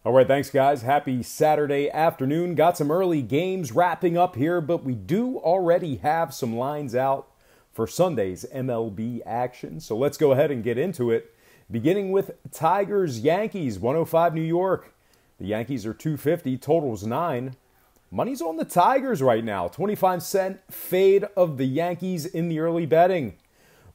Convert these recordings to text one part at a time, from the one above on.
All right, thanks, guys. Happy Saturday afternoon. Got some early games wrapping up here, but we do already have some lines out for Sunday's MLB action. So let's go ahead and get into it. Beginning with Tigers-Yankees, 105 New York. The Yankees are 250, totals 9. Money's on the Tigers right now. 25-cent fade of the Yankees in the early betting.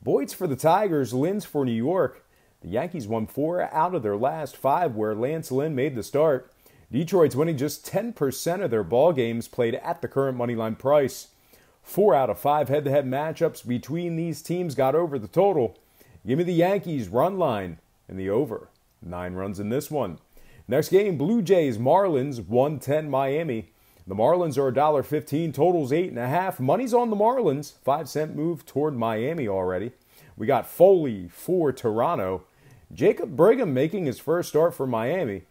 Boyd's for the Tigers, Lynn's for New York. The Yankees won 4 out of their last 5 where Lance Lynn made the start. Detroit's winning just 10% of their ball games played at the current moneyline price. 4 out of 5 head-to-head matchups between these teams got over the total. Give me the Yankees run line and the over. 9 runs in this one. Next game, Blue Jays, Marlins, 110 Miami. The Marlins are $1.15, totals 8.5. Money's on the Marlins, 5-cent move toward Miami already. We got Foley for Toronto. Jacob Brigham making his first start for Miami.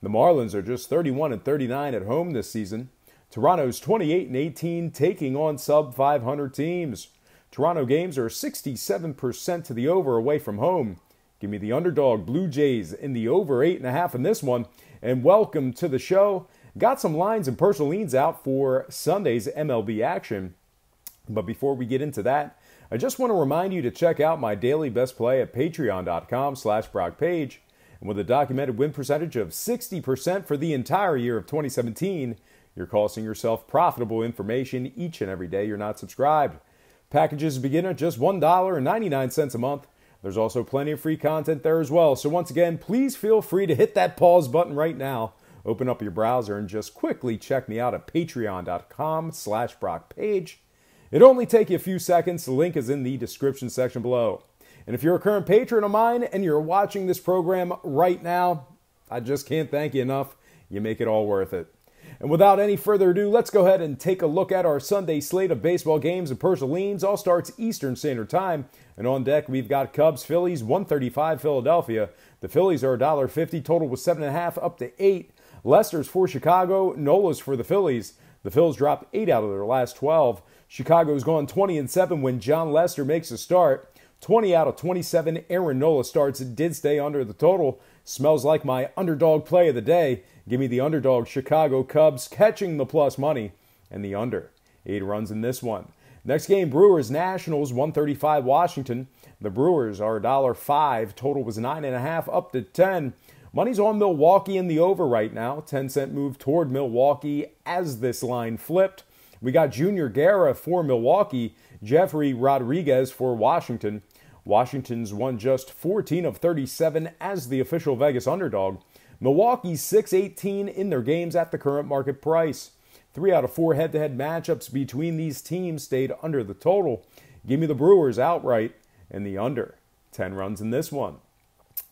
The Marlins are just 31-39 at home this season. Toronto's 28-18, taking on sub-500 teams. Toronto games are 67% to the over away from home. Give me the underdog Blue Jays in the over 8.5 in this one. And welcome to the show. Got some lines and personal leans out for Sunday's MLB action. But before we get into that, I just want to remind you to check out my daily best play at patreon.com/BrockPage. And with a documented win percentage of 60% for the entire year of 2017, you're costing yourself profitable information each and every day you're not subscribed. Packages begin at just $1.99 a month. There's also plenty of free content there as well. So once again, please feel free to hit that pause button right now. Open up your browser and just quickly check me out at patreon.com/BrockPage. It'll only take you a few seconds. The link is in the description section below. And if you're a current patron of mine and you're watching this program right now, I just can't thank you enough. You make it all worth it. And without any further ado, let's go ahead and take a look at our Sunday slate of baseball games and personal leans. All starts Eastern Standard Time. And on deck, we've got Cubs, Phillies, 135 Philadelphia. The Phillies are $1.50. Total was 7.5 up to 8. Lester's for Chicago. Nola's for the Phillies. The Phils dropped 8 out of their last 12. Chicago's gone 20-7 when John Lester makes a start. 20 out of 27 Aaron Nola starts did stay under the total. Smells like my underdog play of the day. Give me the underdog Chicago Cubs catching the plus money and the under. 8 runs in this one. Next game, Brewers Nationals, 135 Washington. The Brewers are $1.05. Total was 9.5 up to 10. Money's on Milwaukee in the over right now. 10-cent move toward Milwaukee as this line flipped. We got Junior Guerra for Milwaukee, Jeffrey Rodriguez for Washington. Washington's won just 14 of 37 as the official Vegas underdog. Milwaukee's 6-18 in their games at the current market price. 3 out of 4 head-to-head matchups between these teams stayed under the total. Give me the Brewers outright and the under. 10 runs in this one.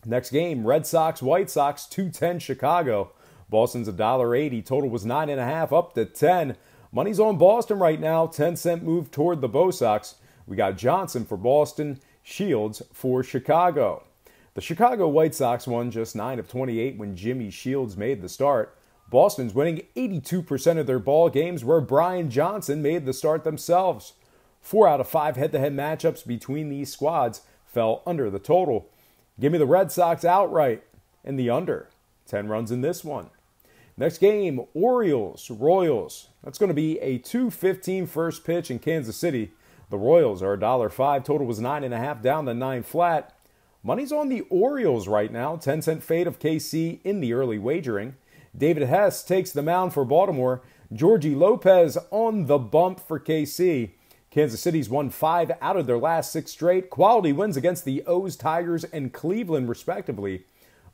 Next game, Red Sox, White Sox, 210 Chicago. Boston's $1.80. Total was 9.5 up to 10. Money's on Boston right now. 10-cent move toward the Bo Sox. We got Johnson for Boston, Shields for Chicago. The Chicago White Sox won just 9 of 28 when Jimmy Shields made the start. Boston's winning 82% of their ball games where Brian Johnson made the start themselves. 4 out of 5 head-to-head matchups between these squads fell under the total. Give me the Red Sox outright and the under. 10 runs in this one. Next game, Orioles, Royals. That's going to be a 2:15 first pitch in Kansas City. The Royals are $1.05. Total was 9.5 down to 9 flat. Money's on the Orioles right now. 10-cent fade of KC in the early wagering. David Hess takes the mound for Baltimore. Georgie Lopez on the bump for KC. Kansas City's won 5 out of their last 6 straight. Quality wins against the O's, Tigers, and Cleveland, respectively.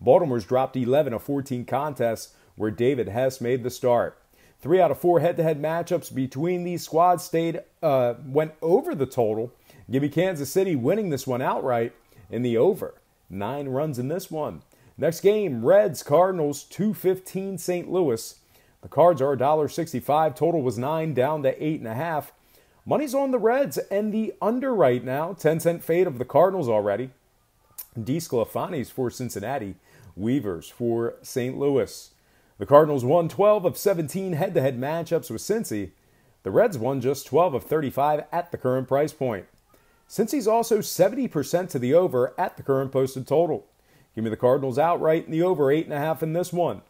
Baltimore's dropped 11 of 14 contests where David Hess made the start. 3 out of 4 head-to-head matchups between these squads went over the total. Give me Kansas City winning this one outright in the over. 9 runs in this one. Next game, Reds, Cardinals, 2:15 St. Louis. The Cards are $1.65. Total was 9 down to 8.5. Money's on the Reds and the under right now. 10-cent fade of the Cardinals already. DeSclafani's for Cincinnati. Weavers for St. Louis. The Cardinals won 12 of 17 head-to-head matchups with Cincy. The Reds won just 12 of 35 at the current price point. Cincy's also 70% to the over at the current posted total. Give me the Cardinals outright in the over 8.5 in this one.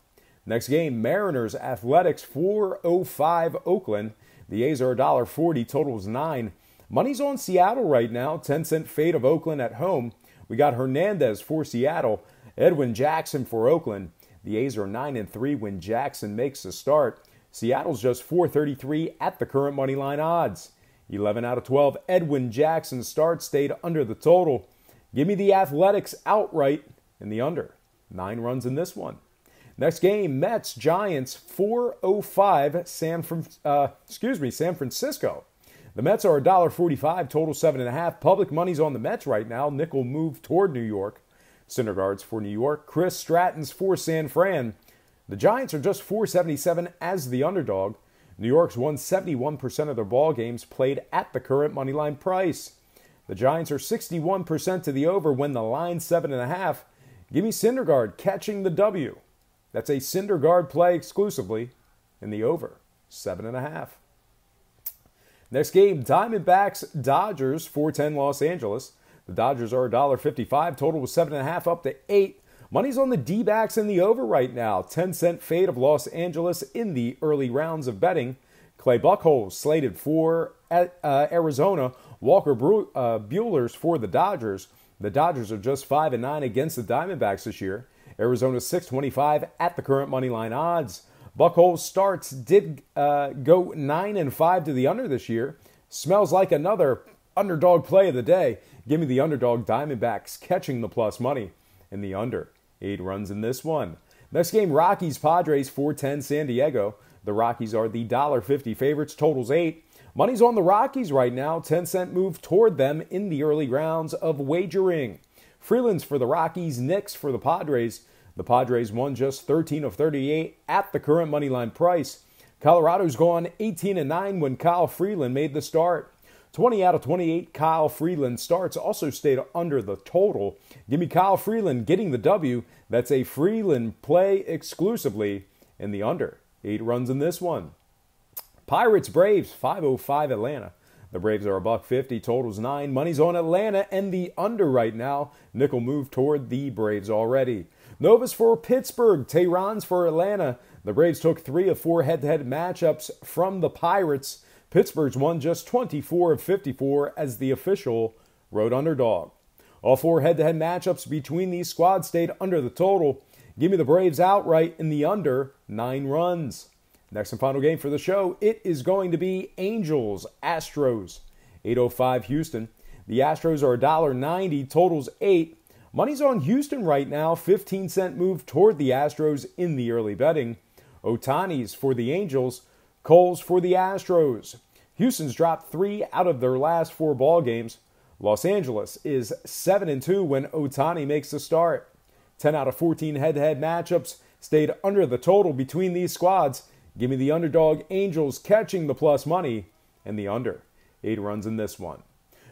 Next game, Mariners Athletics 405 Oakland. The A's are $1.40, totals 9. Money's on Seattle right now, 10-cent fade of Oakland at home. We got Hernandez for Seattle, Edwin Jackson for Oakland. The A's are 9-3 when Jackson makes the start. Seattle's just $4.33 at the current money line odds. 11 out of 12 Edwin Jackson starts stayed under the total. Give me the Athletics outright in the under. 9 runs in this one. Next game, Mets Giants 405 San Francisco. The Mets are $1.45, total 7.5. Public money's on the Mets right now. Nickel move toward New York. Syndergaard's for New York. Chris Stratton's for San Fran. The Giants are just $4.77 as the underdog. New York's won 71% of their ball games played at the current moneyline price. The Giants are 61% to the over when the line's 7.5. Give me Syndergaard catching the W. That's a Syndergaard play exclusively in the over, 7.5. Next game, Diamondbacks Dodgers 410 Los Angeles. The Dodgers are $1.55. Total was 7.5 up to 8. Money's on the D-backs in the over right now. 10-cent fade of Los Angeles in the early rounds of betting. Clay Buchholz slated for Arizona. Walker Buehler's for the Dodgers. The Dodgers are just 5-9 against the Diamondbacks this year. Arizona's 6.25 at the current money line odds. Buchholz starts did go 9-5 to the under this year. Smells like another underdog play of the day. Give me the underdog Diamondbacks catching the plus money in the under. 8 runs in this one. Next game, Rockies Padres 410 San Diego. The Rockies are the $1.50 favorites. Totals 8. Money's on the Rockies right now. 10-cent move toward them in the early rounds of wagering. Freeland's for the Rockies. Nix for the Padres. The Padres won just 13 of 38 at the current moneyline price. Colorado's gone 18-9 when Kyle Freeland made the start. 20 out of 28 Kyle Freeland starts also stayed under the total. Give me Kyle Freeland getting the W. That's a Freeland play exclusively in the under. 8 runs in this one. Pirates Braves 505 Atlanta. The Braves are $1.50, totals 9. Money's on Atlanta and the under right now. Nickel move toward the Braves already. Novus for Pittsburgh, Tehran's for Atlanta. The Braves took 3 of 4 head-to-head matchups from the Pirates. Pittsburgh's won just 24 of 54 as the official road underdog. All 4 head-to-head matchups between these squads stayed under the total. Give me the Braves outright in the under, 9 runs. Next and final game for the show, it is going to be Angels Astros, 805 Houston. The Astros are $1.90, totals 8. Money's on Houston right now, 15-cent move toward the Astros in the early betting. Ohtani's for the Angels, Cole's for the Astros. Houston's dropped 3 out of their last 4 ball games. Los Angeles is 7-2 when Ohtani makes the start. 10 out of 14 head-to-head matchups stayed under the total between these squads. Give me the underdog Angels catching the plus money and the under. 8 runs in this one.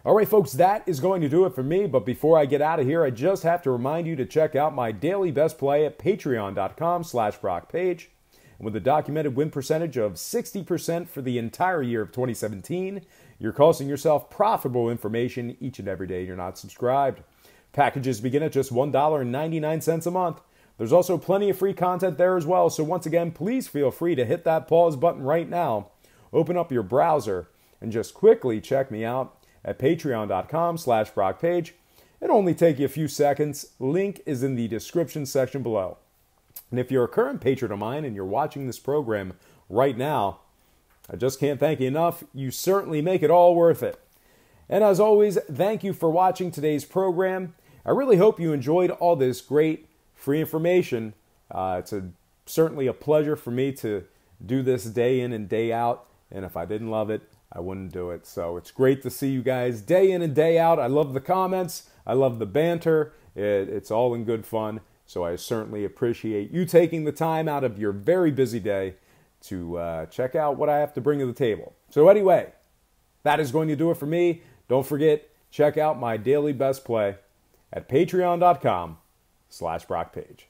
All right, folks, that is going to do it for me. But before I get out of here, I just have to remind you to check out my daily best play at patreon.com/BrockPage. And with a documented win percentage of 60% for the entire year of 2017, you're costing yourself profitable information each and every day you're not subscribed. Packages begin at just $1.99 a month. There's also plenty of free content there as well. So once again, please feel free to hit that pause button right now. Open up your browser and just quickly check me out at patreon.com/BrockPage. It'll only take you a few seconds. Link is in the description section below. And if you're a current patron of mine and you're watching this program right now, I just can't thank you enough. You certainly make it all worth it. And as always, thank you for watching today's program. I really hope you enjoyed all this great free information. It's certainly a pleasure for me to do this day in and day out. And if I didn't love it, I wouldn't do it. So it's great to see you guys day in and day out. I love the comments. I love the banter. It's all in good fun. So I certainly appreciate you taking the time out of your very busy day to check out what I have to bring to the table. So anyway, that is going to do it for me. Don't forget, check out my daily best play at patreon.com/BrockPage.